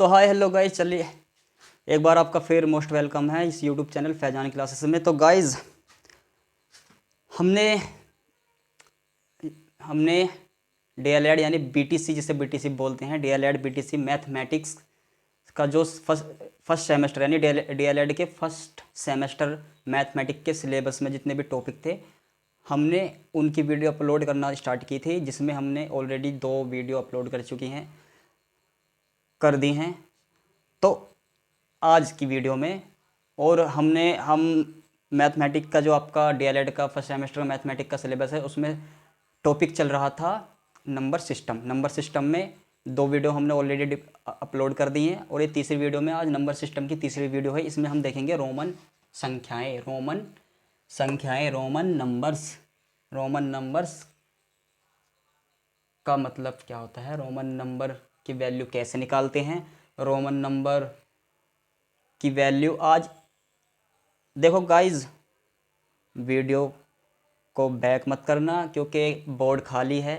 तो hi hello guys, चलिए एक बार आपका फिर मोस्ट वेलकम है इस यूट्यूब चैनल फैजान क्लासेस में। तो गाइज हमने हमने डीएलएड यानी बीटीसी, जिसे बीटीसी बोलते हैं, डीएलएड बीटीसी मैथमेटिक्स का जो फर्स्ट सेमेस्टर यानी डीएलएड के फर्स्ट सेमेस्टर मैथमेटिक्स के सिलेबस में जितने भी टॉपिक थे, हमने उनकी वीडियो अपलोड करना स्टार्ट की थी, जिसमें हमने ऑलरेडी 2 वीडियो अपलोड कर दी हैं। तो आज की वीडियो में और हम मैथमेटिक्स का जो आपका डीएलएड का फर्स्ट सेमेस्टर मैथमेटिक्स का सिलेबस है, उसमें टॉपिक चल रहा था नंबर सिस्टम में 2 वीडियो हमने ऑलरेडी अपलोड कर दी हैं, और ये तीसरी वीडियो में आज नंबर सिस्टम की तीसरी वीडियो है। इसमें हम देखेंगे रोमन नंबर्स का मतलब क्या होता है, रोमन नंबर की वैल्यू कैसे निकालते हैं, रोमन नंबर की वैल्यू। आज देखो गाइज, वीडियो को बैक मत करना क्योंकि बोर्ड खाली है,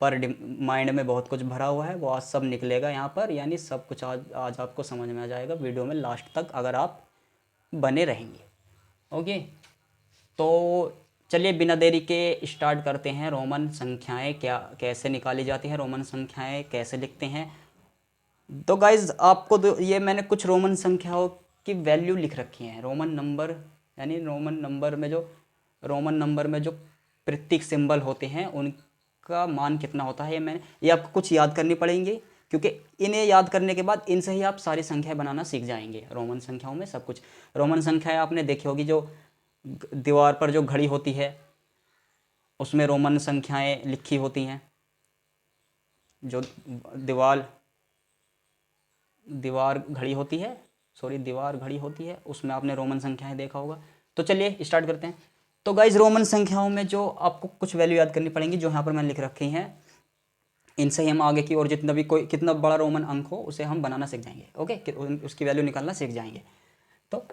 पर माइंड में बहुत कुछ भरा हुआ है, वो आज सब निकलेगा यहाँ पर, यानी सब कुछ आज आपको समझ में आ जाएगा वीडियो में लास्ट तक, अगर आप बने रहेंगे। ओके, तो चलिए बिना देरी के स्टार्ट करते हैं। रोमन संख्याएं कैसे निकाली जाती हैं, रोमन संख्याएं कैसे लिखते हैं। तो गाइज आपको ये मैंने कुछ रोमन संख्याओं की वैल्यू लिख रखी है। रोमन नंबर यानी रोमन नंबर में जो प्रतीक सिंबल होते हैं उनका मान कितना होता है, ये आपको कुछ याद करनी पड़ेंगी, क्योंकि इन्हें याद करने के बाद इनसे ही आप सारी संख्या बनाना सीख जाएंगे। रोमन संख्याओं में सब कुछ, रोमन संख्याएं आपने देखी होगी, जो दीवार पर जो घड़ी होती है उसमें रोमन संख्याएं लिखी होती हैं। जो दीवार घड़ी होती है उसमें आपने रोमन संख्याएं देखा होगा। तो चलिए स्टार्ट करते हैं। तो गाइज रोमन संख्याओं में जो आपको कुछ वैल्यू याद करनी पड़ेंगी, जो यहाँ पर मैंने लिख रखी हैं, इनसे ही हम आगे की और जितना भी कोई कितना बड़ा रोमन अंक हो उसे हम बनाना सीख जाएंगे। ओके, उसकी वैल्यू निकालना सीख जाएंगे। तो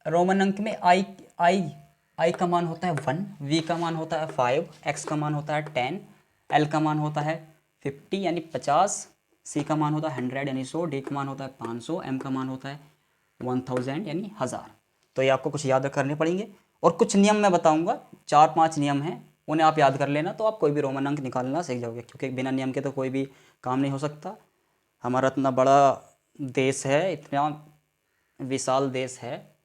रोमन अंक में आई का मान होता है 1, वी का मान होता है 5, एक्स का मान होता है 10, एल का मान होता है 50 यानी 50, सी का मान होता है 100 यानी 100, डी का मान होता है 500, एम का मान होता है 1000 यानी 1000। तो ये आपको कुछ याद करने पड़ेंगे, और कुछ नियम मैं बताऊंगा, 4-5 नियम हैं, उन्हें आप याद कर लेना, तो आप कोई भी रोमन अंक निकालना सीख जाओगे, क्योंकि बिना नियम के तो कोई भी काम नहीं हो सकता। हमारा इतना बड़ा देश है, इतना विशाल देश है,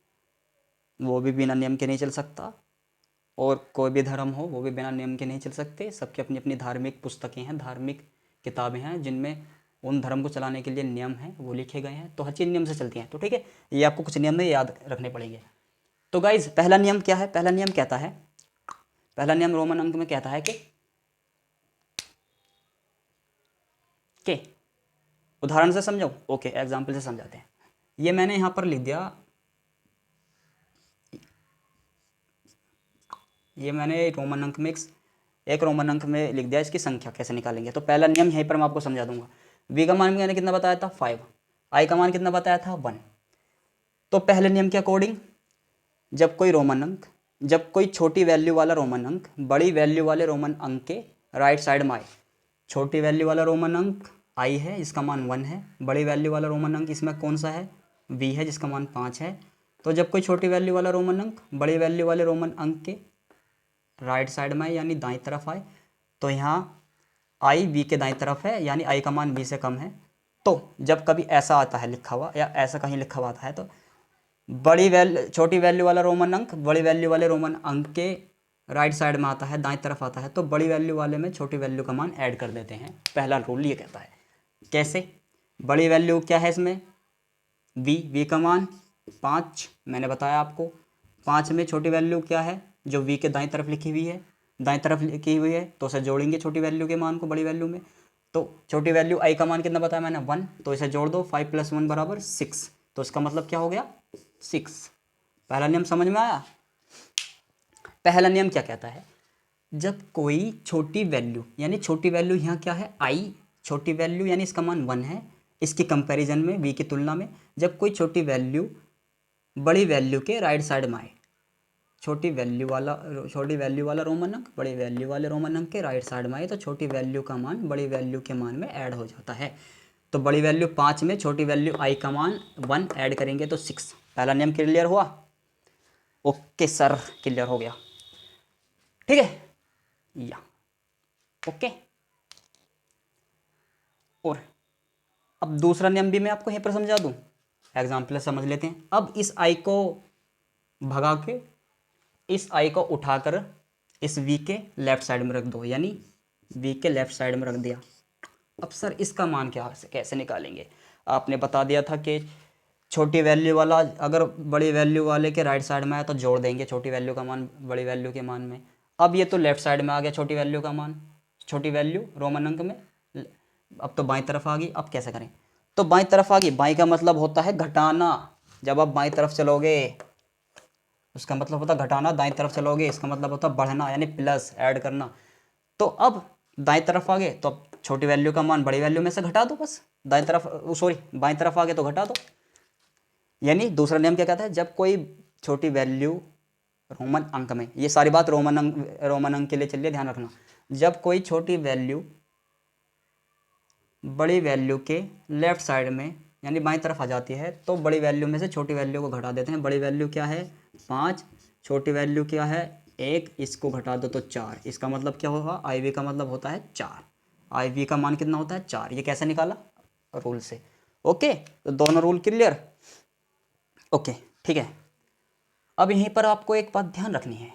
वो भी बिना नियम के नहीं चल सकता, और कोई भी धर्म हो वो भी बिना नियम के नहीं चल सकते। सबकी अपनी अपनी धार्मिक पुस्तकें हैं, धार्मिक किताबें हैं, जिनमें उन धर्म को चलाने के लिए नियम हैं, वो लिखे गए हैं, तो हर चीज़ नियम से चलती हैं। तो ठीक है, ये आपको कुछ नियम में याद रखने पड़ेंगे। तो गाइज पहला नियम क्या है, पहला नियम रोमन अंक में कहता है कि उदाहरण से समझो। ओके, एग्जाम्पल से समझाते हैं। ये मैंने यहाँ पर लिख दिया, ये मैंने रोमन अंक में एक रोमन अंक में लिख दिया, इसकी संख्या कैसे निकालेंगे। तो पहला नियम यहीं पर मैं आपको समझा दूंगा। वी का मान मैंने कितना बताया था 5, आई का मान कितना बताया था 1। तो पहले नियम के अकॉर्डिंग जब कोई छोटी वैल्यू वाला रोमन अंक बड़ी वैल्यू वाले रोमन अंक के राइट साइड में आए, छोटी वैल्यू वाला रोमन अंक आई है, इसका मान 1 है, बड़ी वैल्यू वाला रोमन अंक इसमें कौन सा है, वी है, जिसका मान 5 है। तो जब कोई छोटी वैल्यू वाला रोमन अंक बड़ी वैल्यू वाले रोमन अंक के राइट साइड में यानी दाईं तरफ आए, तो यहाँ आई वी के दाईं तरफ है, यानी आई का मान वी से कम है। तो जब कभी ऐसा आता है लिखा हुआ, या ऐसा कहीं लिखा हुआ आता है, तो छोटी वैल्यू वाला रोमन अंक बड़ी वैल्यू वाले रोमन अंक के राइट साइड में आता है, दाईं तरफ आता है, तो बड़ी वैल्यू वाले में छोटी वैल्यू का मान ऐड कर देते हैं। पहला रूल ये कहता है। कैसे? बड़ी वैल्यू क्या है इसमें, वी का मान 5 मैंने बताया आपको। 5 में छोटी वैल्यू क्या है, जो वी के दाईं तरफ लिखी हुई है, तो उसे जोड़ेंगे छोटी वैल्यू के मान को बड़ी वैल्यू में। तो छोटी वैल्यू आई का मान कितना बताया मैंने 1, तो इसे जोड़ दो, 5 + 1 = 6, तो इसका मतलब क्या हो गया 6। पहला नियम समझ में आया। पहला नियम क्या कहता है, जब कोई छोटी वैल्यू यहाँ क्या है आई, छोटी वैल्यू यानी इसका मान 1 है, इसकी कंपैरिजन में वी की तुलना में, जब कोई छोटी वैल्यू बड़ी वैल्यू के राइट साइड में आए, छोटी वैल्यू वाला रोमन अंक बड़ी वैल्यू वाले रोमन अंक के राइट साइड में आए, तो छोटी वैल्यू का मान बड़ी वैल्यू के मान में ऐड हो जाता है। तो बड़ी वैल्यू 5 में छोटी वैल्यू i का मान 1 ऐड करेंगे तो 6। पहला नियम क्लियर हुआ? ओके सर, क्लियर हो गया। ठीक है या ओके। और अब दूसरा नियम भी मैं आपको यहीं पर समझा दूं, एग्जाम्पल समझ लेते हैं। अब इस i को भगा के इस i को उठाकर इस v के लेफ्ट साइड में रख दो, यानी v के लेफ्ट साइड में रख दिया। अब सर इसका मान क्या कैसे निकालेंगे? आपने बता दिया था कि छोटी वैल्यू वाला अगर बड़ी वैल्यू वाले के राइट साइड में आया तो जोड़ देंगे छोटी वैल्यू का मान बड़ी वैल्यू के मान में। अब ये तो लेफ्ट साइड में आ गया छोटी वैल्यू का मान, छोटी वैल्यू रोमन अंक में। अब तो बाईं तरफ आ गई। अब कैसे करें? तो बाईं तरफ आ गई, बाईं का मतलब होता है घटाना। जब आप बाईं तरफ चलोगे उसका मतलब होता है घटाना, दाईं तरफ चलोगे इसका मतलब होता है बढ़ना, यानी प्लस ऐड करना। तो अब दाईं तरफ आ गए तो अब छोटी वैल्यू का मान बड़ी वैल्यू में से घटा दो, बस। दाईं तरफ सॉरी बाईं तरफ आ गए तो घटा दो। यानी दूसरा नियम क्या कहता है? जब कोई छोटी वैल्यू रोमन अंक में, ये सारी बात रोमन अंक के लिए चलिए ध्यान रखना। जब कोई छोटी वैल्यू बड़ी वैल्यू के लेफ्ट साइड में यानी बाईं तरफ आ जाती है तो बड़ी वैल्यू में से छोटी वैल्यू को घटा देते हैं। बड़ी वैल्यू क्या है? 5। छोटी वैल्यू क्या है? 1। इसको घटा दो तो 4। इसका मतलब क्या होगा? IV का मतलब होता है 4। IV का मान कितना होता है? 4। ये कैसे निकाला? रूल से। ओके, तो दोनों रूल क्लियर? ओके ठीक है। अब यहीं पर आपको एक बात ध्यान रखनी है,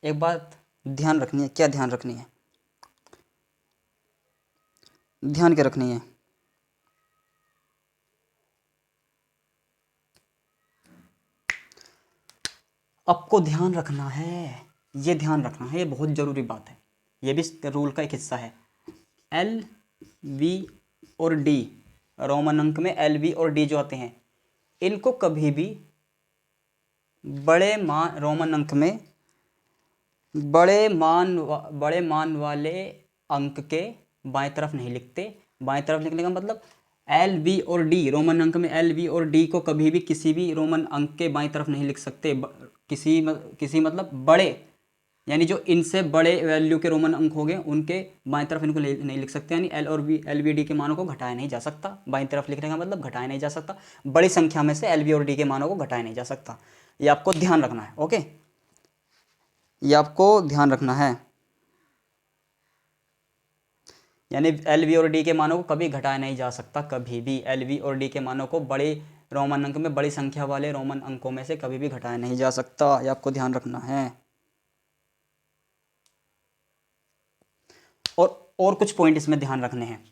एक बात ध्यान रखनी है। क्या ध्यान रखनी है? ध्यान क्या रखनी है? आपको ध्यान रखना है, ये ध्यान रखना है, ये बहुत ज़रूरी बात है, ये भी रूल का एक हिस्सा है। L, V और D, रोमन अंक में L, V और D जो आते हैं इनको कभी भी बड़े मान रोमन अंक में बड़े मान वाले अंक के बाएं तरफ नहीं लिखते। बाएं तरफ लिखने का मतलब एल वी और डी, रोमन अंक में एल वी और डी को कभी भी किसी भी रोमन अंक के बाएं तरफ नहीं लिख सकते। किसी मतलब बड़े, यानी जो इनसे बड़े वैल्यू के रोमन अंक हो गए उनके बाएं तरफ इनको नहीं लिख सकते। यानी एल वी डी के मानों को घटाया नहीं जा सकता। बाएं तरफ लिखने का मतलब घटाया नहीं जा सकता। बड़ी संख्या में से एल वी और डी के मानों को घटाया नहीं जा सकता। ये आपको ध्यान रखना है। ओके, ये आपको ध्यान रखना है। यानी एल वी और डी के मानों को कभी घटाया नहीं जा सकता, कभी भी एल वी और डी के मानों को बड़े रोमन अंक में बड़ी संख्या वाले रोमन अंकों में से कभी भी घटाया नहीं जा सकता। ये आपको ध्यान रखना है। और कुछ पॉइंट इसमें ध्यान रखने हैं।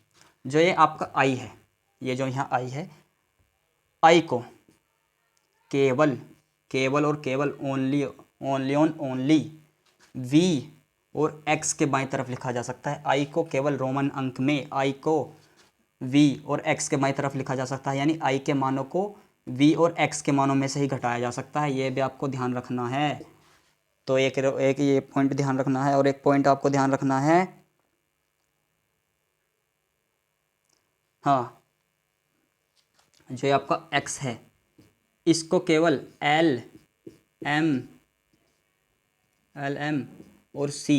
जो ये आपका आई है, ये जो यहाँ आई है, आई को केवल और केवल ओनली वी और एक्स के बाईं तरफ लिखा जा सकता है। आई को केवल रोमन अंक में आई को वी और एक्स के बाईं तरफ लिखा जा सकता है। यानी आई के मानों को वी और एक्स के मानों में से ही घटाया जा सकता है। ये भी आपको ध्यान रखना है। तो एक ये पॉइंट ध्यान रखना है। और एक पॉइंट आपको ध्यान रखना है, हाँ, जो आपका एक्स है इसको केवल एल एम और सी,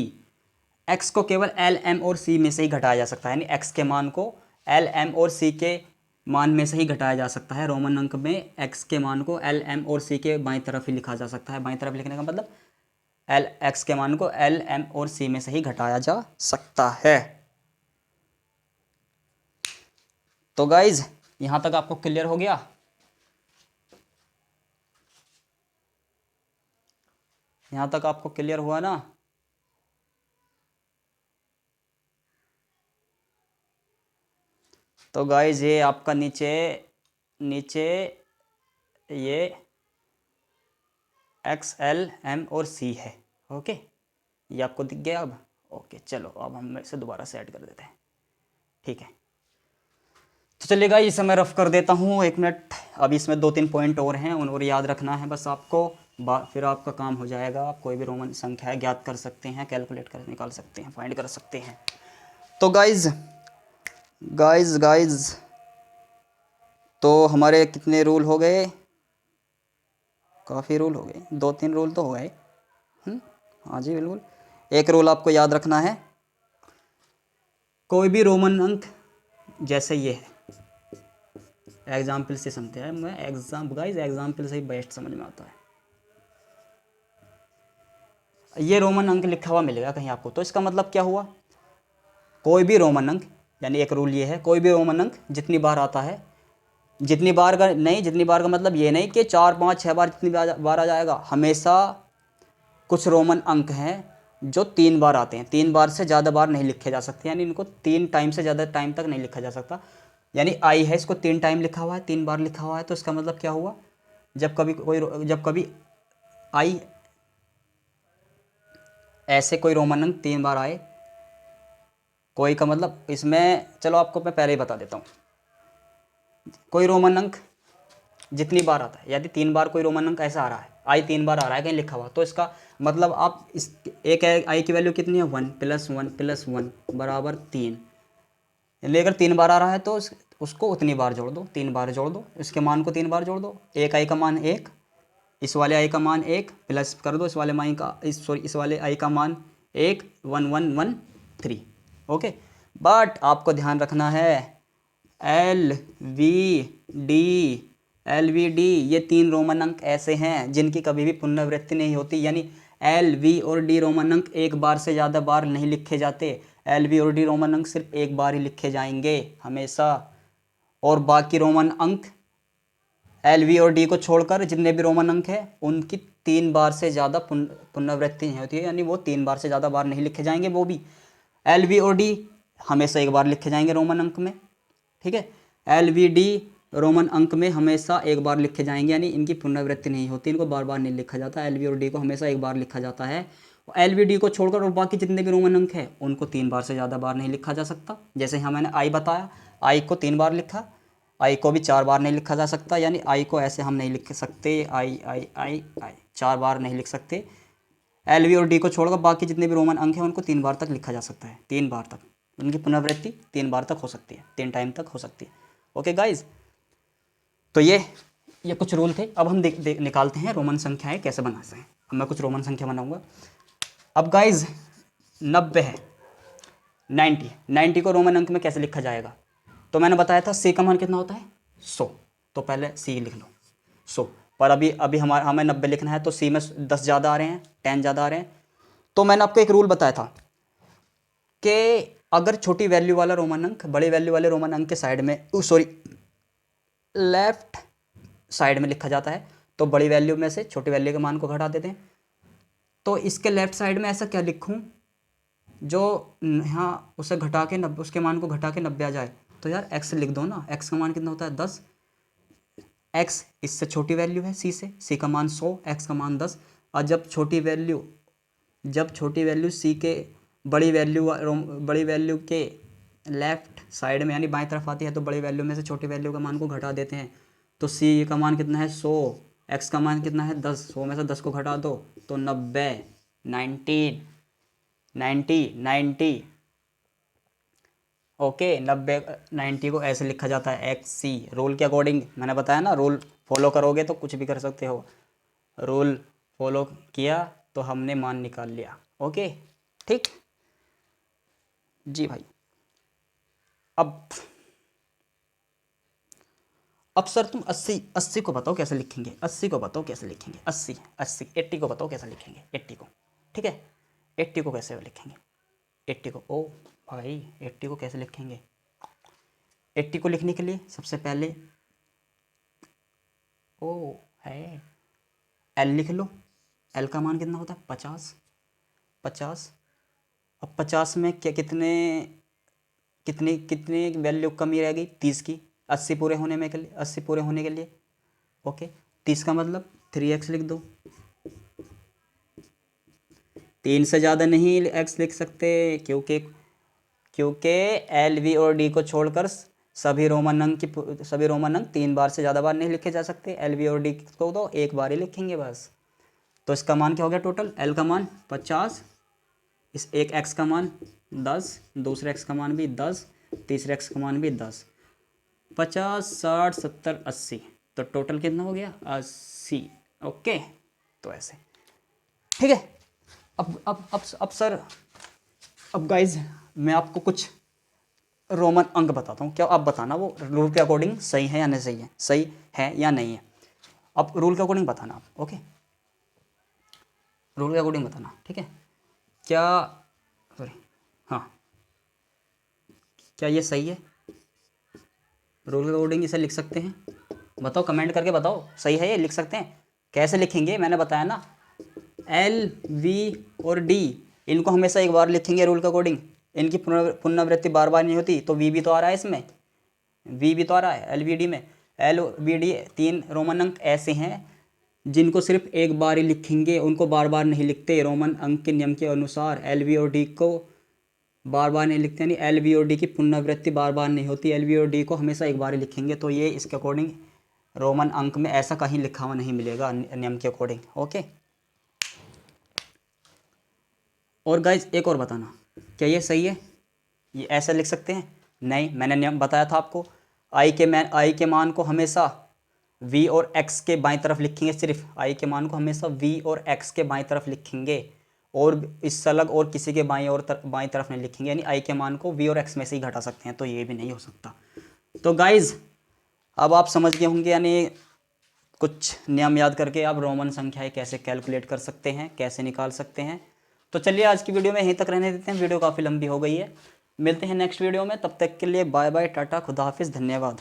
एक्स को केवल एल एम और सी में से ही घटाया जा सकता है। यानी एक्स के मान को एल एम और सी के मान में से ही घटाया जा सकता है। रोमन अंक में एक्स के मान को एल एम और सी के बाईं तरफ ही लिखा जा सकता है। बाईं तरफ लिखने का मतलब एल एक्स के मान को एल एम और सी में से ही घटाया जा सकता है। तो गाइज यहां तक आपको क्लियर हो गया? यहां तक आपको क्लियर हुआ ना? तो गाइज ये आपका नीचे ये एक्स एल एम और सी है। ओके, ये आपको दिख गया अब? ओके चलो, अब हम इसे दोबारा से ऐड कर देते हैं। ठीक है, तो चलिए गाइज इसे मैं रफ कर देता हूँ, 1 मिनट। अभी इसमें 2-3 पॉइंट और हैं, उन और याद रखना है बस आपको। फिर आपका काम हो जाएगा। आप कोई भी रोमन संख्या है ज्ञात कर सकते हैं, कैलकुलेट कर निकाल सकते हैं, फाइंड कर सकते हैं। तो गाइज तो हमारे कितने रूल हो गए? काफ़ी रूल हो गए, 2-3 रूल तो हो गए। हाँ जी बिल्कुल। एक रूल आपको याद रखना है, कोई भी रोमन अंक जैसे ये है, एग्जाम्पल से समझते हैं, मैं एग्जाम्पल से ही बेस्ट समझ में आता है। ये रोमन अंक लिखा हुआ मिलेगा कहीं आपको, तो इसका मतलब क्या हुआ, कोई भी रोमन अंक, यानी एक रूल ये है, कोई भी रोमन अंक जितनी बार आता है, जितनी बार का मतलब ये नहीं कि 4 5 6 बार जितनी बार आ जाएगा, हमेशा कुछ रोमन अंक हैं जो 3 बार आते हैं, 3 बार से ज़्यादा बार नहीं लिखे जा सकते, यानी इनको 3 टाइम से ज़्यादा टाइम तक नहीं लिखा जा सकता। यानी आई है, इसको 3 टाइम लिखा हुआ है, 3 बार लिखा हुआ है, तो इसका मतलब क्या हुआ, जब कभी आई ऐसे कोई रोमन अंक 3 बार आए, कोई का मतलब इसमें, चलो आपको मैं पहले ही बता देता हूँ, कोई रोमन अंक जितनी बार आता है, यदि 3 बार कोई रोमन अंक ऐसा आ रहा है, आई 3 बार आ रहा है कहीं लिखा हुआ, तो इसका मतलब आप इस एक आई की वैल्यू कितनी है, 1 + 1 + 1 = 3, यानी अगर 3 बार आ रहा है तो उसको उतनी बार जोड़ दो, 3 बार जोड़ दो, इसके मान को 3 बार जोड़ दो, एक आई का मान 1, इस वाले आई का मान 1 प्लस कर दो इस वाले माई का इस वाले आई का मान 1, 1 1 1 3। ओके, बट आपको ध्यान रखना है, एल वी डी ये 3 रोमन अंक ऐसे हैं जिनकी कभी भी पुनरावृत्ति नहीं होती, यानी एल वी और डी रोमन अंक एक बार से ज़्यादा बार नहीं लिखे जाते, एल वी और डी रोमन अंक सिर्फ एक बार ही लिखे जाएंगे हमेशा, और बाकी रोमन अंक एल वी और डी को छोड़कर जितने भी रोमन अंक हैं उनकी 3 बार से ज़्यादा पुनरावृत्ति नहीं होती है, यानी वो 3 बार से ज़्यादा बार नहीं लिखे जाएंगे, वो भी एल वी और डी हमेशा एक बार लिखे जाएंगे रोमन अंक में, ठीक है, एल वी डी रोमन अंक में हमेशा एक बार लिखे जाएंगे, यानी इनकी पुनरावृत्ति नहीं होती, इनको बार बार नहीं लिखा जाता, एल वी और डी को हमेशा एक बार लिखा जाता है, एल वी डी को छोड़कर और बाकी जितने भी रोमन अंक हैं उनको 3 बार से ज़्यादा बार नहीं लिखा जा सकता। जैसे यहाँ मैंने आई बताया, आई को 3 बार लिखा, आई को भी 4 बार नहीं लिखा जा सकता, यानी आई को ऐसे हम नहीं लिख सकते, आई आई आई आई 4 बार नहीं लिख सकते, एल वी और डी को छोड़कर बाकी जितने भी रोमन अंक हैं उनको 3 बार तक लिखा जा सकता है, 3 बार तक, उनकी पुनरावृत्ति 3 बार तक हो सकती है, 3 टाइम तक हो सकती है। ओके गाइज, तो ये कुछ रूल थे। अब हम निकालते हैं रोमन संख्याएं कैसे बनाते हैं। अब मैं कुछ रोमन संख्या बनाऊंगा। अब गाइज 90 है, 90 को रोमन अंक में कैसे लिखा जाएगा, तो मैंने बताया था सी का मान कितना होता है 100, तो पहले सी लिख लो 100, पर अभी हमें 90 लिखना है, तो सी में 10 ज़्यादा आ रहे हैं, 10 ज़्यादा आ रहे हैं, तो मैंने आपको एक रूल बताया था कि अगर छोटी वैल्यू वाला रोमन अंक बड़े वैल्यू वाले रोमन अंक के साइड में लेफ्ट साइड में लिखा जाता है, तो बड़ी वैल्यू में से छोटी वैल्यू के मान को घटा देते हैं, तो इसके लेफ्ट साइड में ऐसा क्या लिखूं जो यहाँ उसे घटा के उसके मान को घटा के 90 आ जाए, तो यार x लिख दो ना, x का मान कितना होता है 10, x इससे छोटी वैल्यू है c का मान 100, x का मान 10, और जब छोटी वैल्यू c के बड़ी वैल्यू के लेफ्ट साइड में यानी बाएं तरफ आती है, तो बड़ी वैल्यू में से छोटी वैल्यू का मान को घटा देते हैं, तो c का मान कितना है 100, x का मान कितना है 10, 100 में से 10 को घटा दो तो 90, 90 ओके, 90 को ऐसे लिखा जाता है एक्स सी, रूल के अकॉर्डिंग, मैंने बताया ना रूल फॉलो करोगे तो कुछ भी कर सकते हो, रूल फॉलो किया तो हमने मान निकाल लिया। ओके ठीक जी भाई। अब सर तुम 80 को बताओ कैसे लिखेंगे, 80 को बताओ कैसे लिखेंगे, 80 को बताओ कैसे लिखेंगे, 80 को, ठीक है, 80 को कैसे लिखेंगे, 80 को, ओ भाई 80 को कैसे लिखेंगे, 80 को लिखने के लिए सबसे पहले ओ है एल लिख लो, एल का मान कितना होता है 50, अब 50 में क्या कितनी वैल्यू कमी रह गई 30 की, 80 पूरे होने के लिए ओके, 30 का मतलब 3x लिख दो, 3 से ज़्यादा नहीं x लिख सकते, क्योंकि एल वी और डी को छोड़कर सभी रोमन अंक 3 बार से ज़्यादा बार नहीं लिखे जा सकते, एल वी और डी को तो एक बार ही लिखेंगे बस, तो इसका मान क्या हो गया टोटल, एल का मान 50, इस एक x का मान 10, दूसरे x का मान भी 10, तीसरे x का मान भी 10, 50 60 70 80, तो टोटल कितना हो गया 80। ओके, तो ऐसे ठीक है। अब सर, अब गाइज मैं आपको कुछ रोमन अंक बताता हूँ, क्या आप बताना वो रूल के अकॉर्डिंग सही है या नहीं सही है, सही है या नहीं है। अब रूल के अकॉर्डिंग बताना आप, ओके, रूल के अकॉर्डिंग बताना, ठीक है। क्या, सॉरी, हाँ, क्या ये सही है? रूल के अकॉर्डिंग इसे लिख सकते हैं? बताओ, कमेंट करके बताओ, सही है ये, लिख सकते हैं? कैसे लिखेंगे, मैंने बताया ना, एल, वी और डी, इनको हमेशा एक बार लिखेंगे रूल के अकॉर्डिंग, इनकी पुनरावृत्ति बार बार नहीं होती। तो वी भी तो आ रहा है इसमें, वी भी तो आ रहा है एल वी डी में। एल वी डी 3 रोमन अंक ऐसे हैं जिनको सिर्फ एक बार ही लिखेंगे, उनको बार बार नहीं लिखते। रोमन अंक के नियम के अनुसार एल वी और डी को बार बार नहीं लिखते, यानी एल वी और डी की पुनरावृत्ति बार बार नहीं होती, एल वी और डी को हमेशा एक बार ही लिखेंगे। तो ये इसके अकॉर्डिंग रोमन अंक में ऐसा कहीं लिखा हुआ नहीं मिलेगा नियम के अकॉर्डिंग, ओके। और गाइज एक और बताना, क्या ये सही है? ये ऐसा लिख सकते हैं? नहीं, मैंने नियम बताया था आपको, आई के मान को हमेशा v और x के बाईं तरफ लिखेंगे, सिर्फ आई के मान को हमेशा v और x के बाईं तरफ लिखेंगे, और इससे अलग और किसी के बाईं तरफ नहीं लिखेंगे, यानी आई के मान को v और x में से ही घटा सकते हैं, तो ये भी नहीं हो सकता। तो गाइज अब आप समझ गए होंगे, यानी कुछ नियम याद करके आप रोमन संख्याएं कैसे कैलकुलेट कर सकते हैं, कैसे निकाल सकते हैं। तो चलिए आज की वीडियो में यहीं तक रहने देते हैं, वीडियो काफ़ी लंबी हो गई है। मिलते हैं नेक्स्ट वीडियो में, तब तक के लिए बाय बाय, टाटा, खुदा हाफिज़, धन्यवाद।